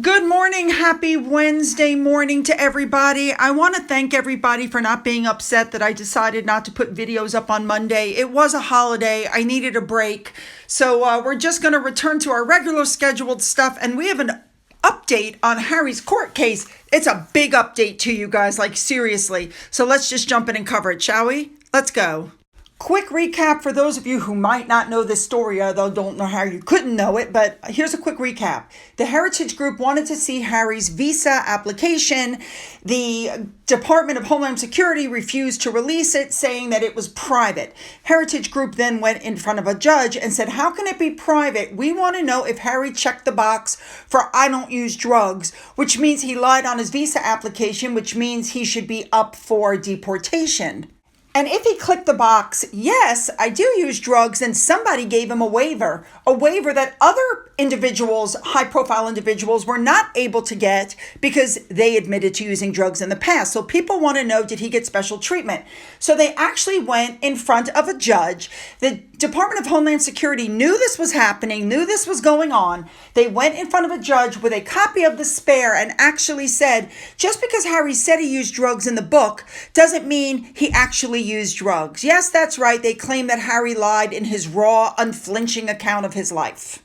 Good morning. Happy Wednesday morning to everybody. I want to thank everybody for not being upset that I decided not to put videos up on Monday. It was a holiday. I needed a break. So we're just going to return to our regular scheduled stuff. And we have an update on Harry's court case. It's a big update to you guys, like seriously. So let's just jump in and cover it, shall we? Let's go. Quick recap for those of you who might not know this story, although don't know how you couldn't know it, but here's a quick recap. The Heritage Group wanted to see Harry's visa application. The Department of Homeland Security refused to release it, saying that it was private. Heritage Group then went in front of a judge and said, how can it be private? We want to know if Harry checked the box for I don't use drugs, which means he lied on his visa application, which means he should be up for deportation. And if he clicked the box, yes, I do use drugs, and somebody gave him a waiver that other individuals, high-profile individuals, were not able to get because they admitted to using drugs in the past. So people want to know, did he get special treatment? So they actually went in front of a judge. The Department of Homeland Security knew this was happening, knew this was going on. They went in front of a judge with a copy of the spare and actually said, just because Harry said he used drugs in the book doesn't mean he actually used drugs. Yes, that's right. They claim that Harry lied in his raw, unflinching account of his life.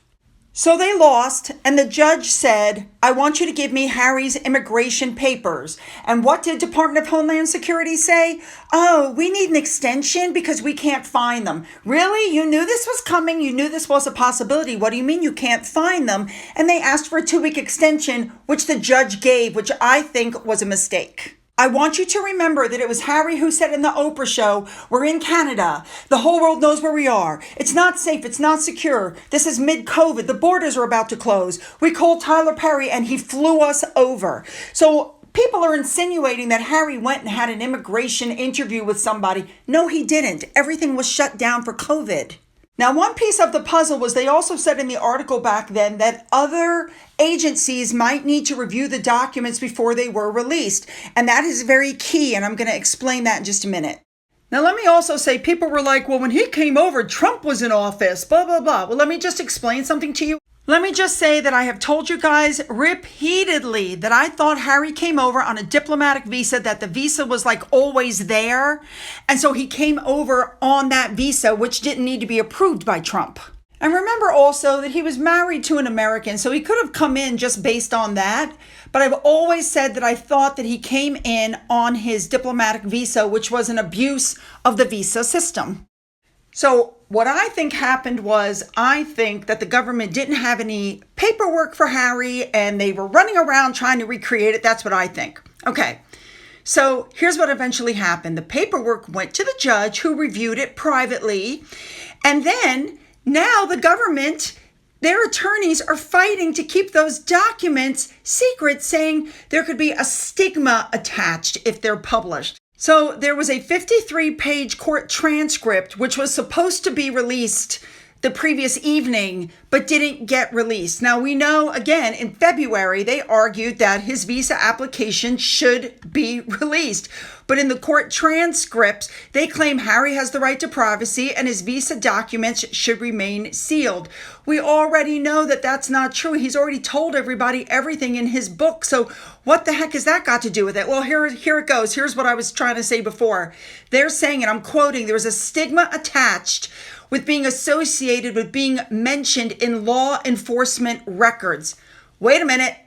So they lost, and the judge said, I want you to give me Harry's immigration papers. And what did Department of Homeland Security say? Oh, we need an extension because we can't find them. Really? You knew this was coming? You knew this was a possibility. What do you mean you can't find them? And they asked for a 2-week extension, which the judge gave, which I think was a mistake. I want you to remember that it was Harry who said in the Oprah show, we're in Canada. The whole world knows where we are. It's not safe. It's not secure. This is mid-COVID. The borders are about to close. We called Tyler Perry and he flew us over. So people are insinuating that Harry went and had an immigration interview with somebody. No, he didn't. Everything was shut down for COVID. Now, one piece of the puzzle was they also said in the article back then that other agencies might need to review the documents before they were released. And that is very key, and I'm going to explain that in just a minute. Now, let me also say, people were like, well, when he came over, Trump was in office, blah, blah, blah. Well, let me just explain something to you. Let me just say that I have told you guys repeatedly that I thought Harry came over on a diplomatic visa, that the visa was like always there. And so he came over on that visa, which didn't need to be approved by Trump. And remember also that he was married to an American, so he could have come in just based on that. But I've always said that I thought that he came in on his diplomatic visa, which was an abuse of the visa system. So what I think happened was, I think that the government didn't have any paperwork for Harry and they were running around trying to recreate it. That's what I think. Okay, so here's what eventually happened. The paperwork went to the judge who reviewed it privately. And then now the government, their attorneys are fighting to keep those documents secret, saying there could be a stigma attached if they're published. So there was a 53-page court transcript, which was supposed to be released the previous evening, but didn't get released. Now, we know, again, in February, they argued that his visa application should be released. But in the court transcripts, they claim Harry has the right to privacy and his visa documents should remain sealed. We already know that that's not true. He's already told everybody everything in his book. So what the heck has that got to do with it? Well, here it goes. Here's what I was trying to say before. They're saying, and I'm quoting, there was a stigma attached with being associated with being mentioned in law enforcement records. Wait a minute.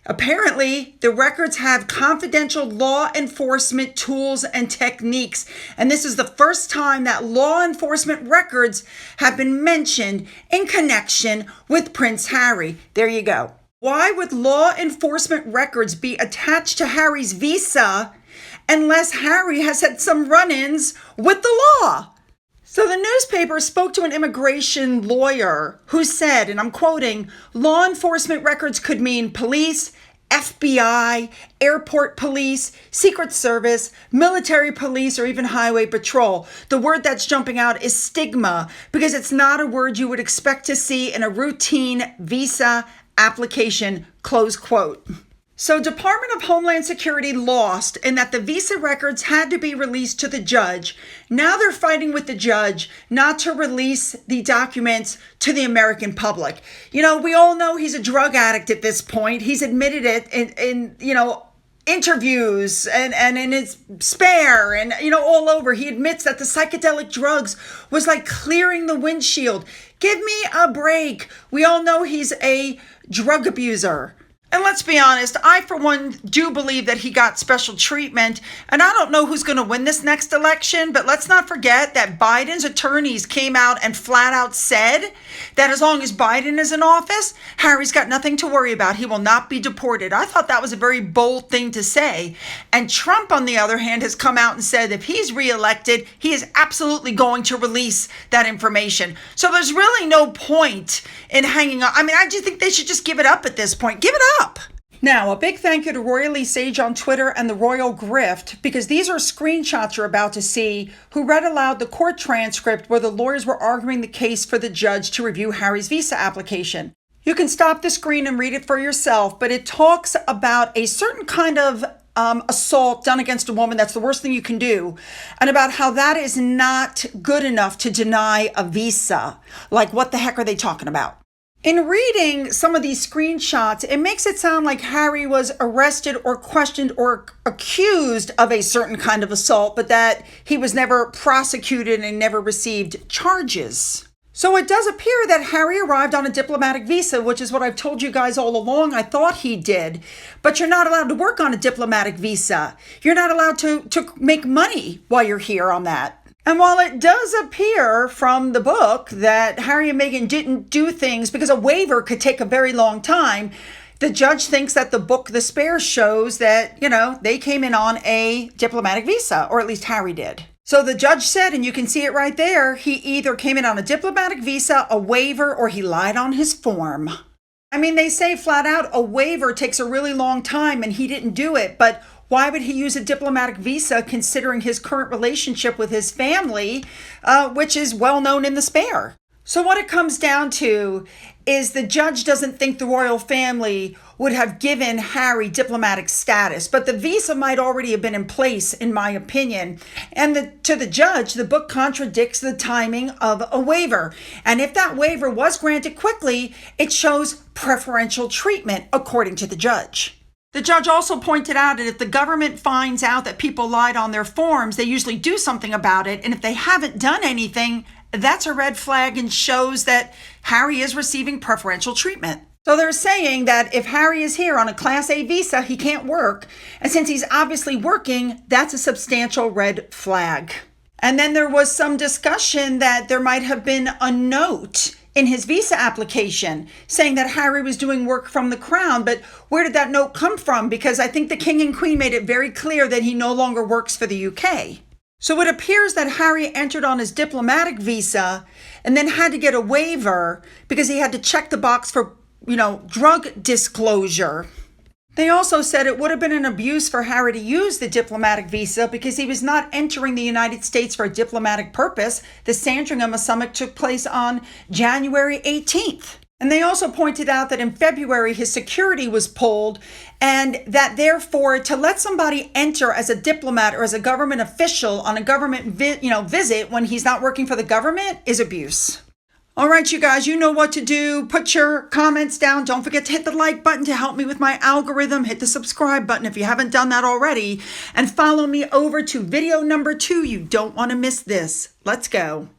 Apparently, the records have confidential law enforcement tools and techniques. And this is the first time that law enforcement records have been mentioned in connection with Prince Harry. There you go. Why would law enforcement records be attached to Harry's visa unless Harry has had some run-ins with the law? So the newspaper spoke to an immigration lawyer who said, and I'm quoting, law enforcement records could mean police, FBI, airport police, Secret Service, military police, or even highway patrol. The word that's jumping out is stigma because it's not a word you would expect to see in a routine visa application, close quote. So Department of Homeland Security lost in that the visa records had to be released to the judge. Now they're fighting with the judge not to release the documents to the American public. You know, we all know he's a drug addict at this point. He's admitted it in interviews and in his spare and, all over. He admits that the psychedelic drugs was like clearing the windshield. Give me a break. We all know he's a drug abuser. And let's be honest, I, for one, do believe that he got special treatment. And I don't know who's going to win this next election, but let's not forget that Biden's attorneys came out and flat out said that as long as Biden is in office, Harry's got nothing to worry about. He will not be deported. I thought that was a very bold thing to say. And Trump, on the other hand, has come out and said if he's reelected, he is absolutely going to release that information. So there's really no point in hanging on. I mean, I do think they should just give it up at this point. Give it up. Now, a big thank you to Royally Sage on Twitter and the Royal Grift, because these are screenshots you're about to see, who read aloud the court transcript where the lawyers were arguing the case for the judge to review Harry's visa application. You can stop the screen and read it for yourself, but it talks about a certain kind of assault done against a woman. That's the worst thing you can do. And about how that is not good enough to deny a visa. Like, what the heck are they talking about? In reading some of these screenshots, it makes it sound like Harry was arrested or questioned or accused of a certain kind of assault, but that he was never prosecuted and never received charges. So it does appear that Harry arrived on a diplomatic visa, which is what I've told you guys all along. I thought he did, but you're not allowed to work on a diplomatic visa. You're not allowed to make money while you're here on that. And while it does appear from the book that Harry and Meghan didn't do things because a waiver could take a very long time, the judge thinks that the book The Spare shows that, they came in on a diplomatic visa, or at least Harry did. So the judge said, and you can see it right there, he either came in on a diplomatic visa, a waiver, or he lied on his form. I mean, they say flat out a waiver takes a really long time and he didn't do it, but why would he use a diplomatic visa considering his current relationship with his family, which is well known in The Spare? So what it comes down to is the judge doesn't think the royal family would have given Harry diplomatic status, but the visa might already have been in place, in my opinion. And to the judge, the book contradicts the timing of a waiver. And if that waiver was granted quickly, it shows preferential treatment, according to the judge. The judge also pointed out that if the government finds out that people lied on their forms, they usually do something about it. And if they haven't done anything, that's a red flag and shows that Harry is receiving preferential treatment. So they're saying that if Harry is here on a Class A visa, he can't work. And since he's obviously working, that's a substantial red flag. And then there was some discussion that there might have been a note in his visa application saying that Harry was doing work from the Crown. But where did that note come from? Because I think the King and Queen made it very clear that he no longer works for the UK. So it appears that Harry entered on his diplomatic visa and then had to get a waiver because he had to check the box for, drug disclosure. They also said it would have been an abuse for Harry to use the diplomatic visa because he was not entering the United States for a diplomatic purpose. The Sandringham Summit took place on January 18th. And they also pointed out that in February, his security was pulled and that therefore to let somebody enter as a diplomat or as a government official on a government visit when he's not working for the government is abuse. All right, you guys, you know what to do. Put your comments down. Don't forget to hit the like button to help me with my algorithm. Hit the subscribe button if you haven't done that already. And follow me over to video number 2. You don't want to miss this. Let's go.